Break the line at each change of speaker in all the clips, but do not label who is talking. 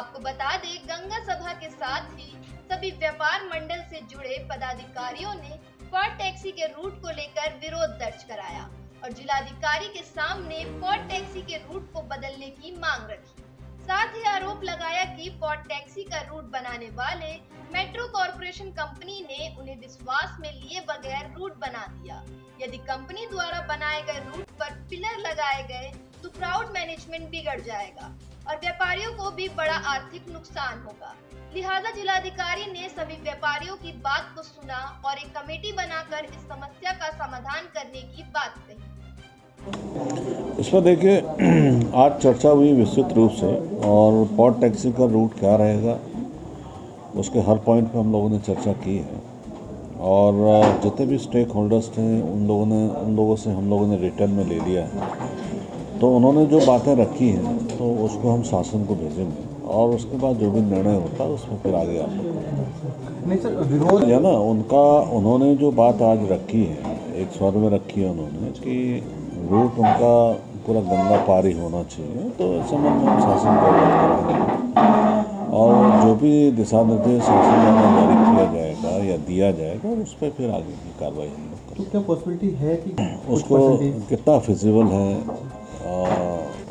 आपको बता दें, गंगा सभा के साथ ही सभी व्यापार मंडल से जुड़े पदाधिकारियों ने पॉड टैक्सी के रूट को लेकर विरोध दर्ज कराया और जिलाधिकारी के सामने पॉड टैक्सी के रूट को बदलने की मांग रखी। साथ ही आरोप लगाया कि पॉड टैक्सी का रूट बनाने वाले मेट्रो कॉर्पोरेशन कंपनी ने उन्हें विश्वास में लिए बगैर रूट बना दिया। यदि कंपनी द्वारा बनाए गए रूट पर पिलर लगाए गए तो क्राउड मैनेजमेंट बिगड़ जाएगा और व्यापारियों को भी बड़ा आर्थिक नुकसान होगा। लिहाजा जिलाधिकारी ने सभी व्यापारियों की बात को सुना और एक कमेटी बनाकर इस समस्या का समाधान करने की बात कही।
इस पर देखिए, आज चर्चा हुई विस्तृत रूप से और पॉड टैक्सी का रूट क्या रहेगा उसके हर पॉइंट पे हम लोगों ने चर्चा की है और जितने भी स्टेक होल्डर्स थे उन लोगों से हम लोगों ने रिटर्न में ले लिया है। तो उन्होंने जो बातें रखी हैं तो उसको हम शासन को भेजेंगे और उसके बाद जो भी निर्णय होता है उसमें फिर आगे आप
नहीं सर, विरोध
है ना उन्होंने जो बात आज रखी है, एक स्वर में रखी है उन्होंने कि रूट उनका पूरा गंगा पार ही होना चाहिए। तो इस संबंध में हम शासन को अवगत कराएंगे और जो भी दिशा निर्देश शासन द्वारा जारी किया जाएगा या दिया जाएगा उस पर फिर आगे की कार्रवाई हम लोग करेंगे।
क्या पॉसिबिलिटी है कि
उसको कितना फिजिबल है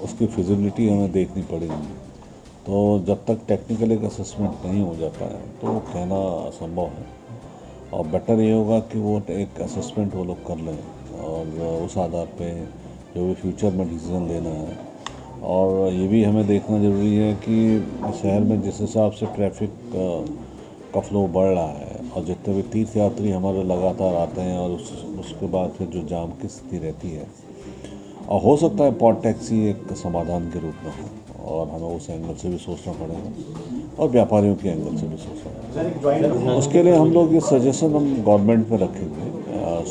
उसकी फिजिबिलिटी हमें देखनी पड़ेगी। तो जब तक टेक्निकल एक असेसमेंट नहीं हो जाता है तो वो कहना असंभव है और बेटर ये होगा कि वो एक असेसमेंट वो लोग कर लें और उस आधार पे जो भी फ्यूचर में डिसीजन लेना है। और ये भी हमें देखना ज़रूरी है कि शहर में जिस हिसाब से ट्रैफिक का फ्लो बढ़ रहा है और जितने भी तीर्थयात्री हमारे लगातार आते हैं और उसके बाद फिर जो जाम की स्थिति रहती है और हो सकता है पॉड टैक्सी एक समाधान के रूप में हो और हमें उस एंगल से भी सोचना पड़ेगा और व्यापारियों के एंगल से भी सोचना पड़ेगा। उसके लिए हम लोग ये सजेशन हम गवर्नमेंट पे रखेंगे,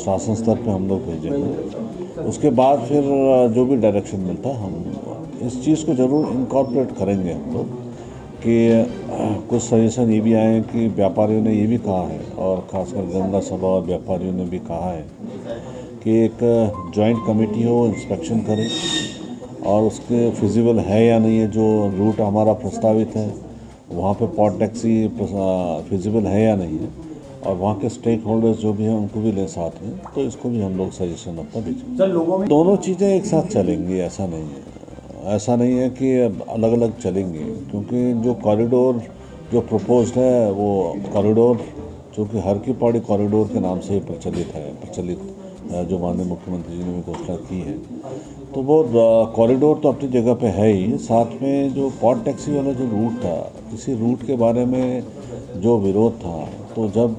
शासन स्तर पे हम लोग भेजेंगे। उसके बाद फिर जो भी डायरेक्शन मिलता है हम इस चीज़ को ज़रूर इनकॉर्पोरेट करेंगे हम लोग कि कुछ सजेशन ये भी आए कि व्यापारियों ने ये भी कहा है और ख़ासकर गंगा सभा और व्यापारियों ने भी कहा है कि एक जॉइंट कमेटी हो, इंस्पेक्शन करे और उसके फिजिबल है या नहीं है जो रूट हमारा प्रस्तावित है वहाँ पे पॉड टैक्सी फिजिबल है या नहीं है और वहाँ के स्टेक होल्डर्स जो भी हैं उनको भी ले साथ में। तो इसको भी हम लोग सजेशन अपना भेजेंगे। दोनों चीज़ें एक साथ चलेंगी, ऐसा नहीं है कि अलग अलग चलेंगी, क्योंकि जो कॉरिडोर जो प्रपोज्ड है वो कॉरिडोर चूँकि हर की पौड़ी कॉरिडोर के नाम से ही प्रचलित जो माननीय मुख्यमंत्री जी ने भी घोषणा की है। तो वो कॉरिडोर तो अपनी जगह पे है ही, साथ में जो पॉड टैक्सी वाला जो रूट था, इसी रूट के बारे में जो विरोध था, तो जब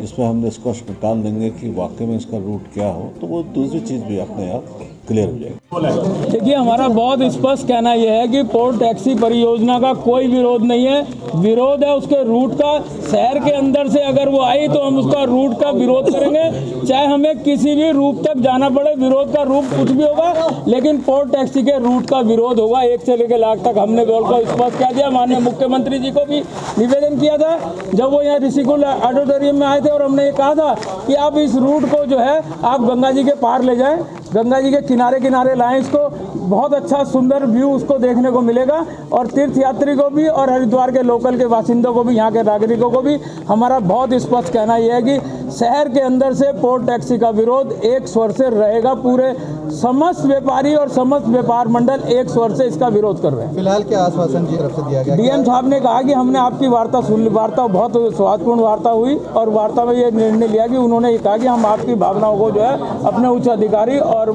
इसमें हम निष्कर्ष निकाल देंगे कि वाकई में इसका रूट क्या हो तो वो दूसरी चीज़ भी अपने आप क्लियर हो जाएगी।
देखिए, हमारा बहुत स्पष्ट कहना यह है कि पॉड टैक्सी परियोजना का कोई विरोध नहीं है। विरोध है उसके रूट का। शहर के अंदर से अगर वो आई तो हम उसका रूट का विरोध करेंगे, चाहे हमें किसी भी रूट तक जाना पड़े। विरोध का रूप कुछ भी होगा, लेकिन पॉड टैक्सी के रूट का विरोध होगा। 1 से लेकर लाख तक हमने बिल्कुल स्पष्ट कह दिया। माननीय मुख्यमंत्री जी को भी निवेदन किया था जब वो यहाँ ऋषिकुल ऑडिटोरियम में आए थे और हमने ये कहा था कि आप इस रूट को जो है आप गंगा जी के पार ले जाएं, गंगा जी के किनारे किनारे लाएं। इसको बहुत अच्छा सुंदर व्यू उसको देखने को मिलेगा और तीर्थयात्री को भी और हरिद्वार के लोकल के बासिंदों को भी, यहाँ के नागरिकों को भी हमारा बहुत स्पष्ट कहना यह है कि शहर के अंदर से पॉड टैक्सी का विरोध एक स्वर से रहेगा। पूरे समस्त व्यापारी और समस्त व्यापार मंडल एक स्वर से इसका विरोध कर रहे हैं।
फिलहाल क्या आश्वासन की तरफ से दिया गया?
डीएम साहब ने कहा कि हमने आपकी वार्ता बहुत स्वादपूर्ण वार्ता हुई और वार्ता में ये निर्णय लिया कि उन्होंने ये कहा कि हम आपकी भावनाओं को जो है अपने उच्च अधिकारी और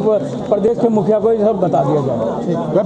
प्रदेश के मुखिया को ये सब बता दिया जाए।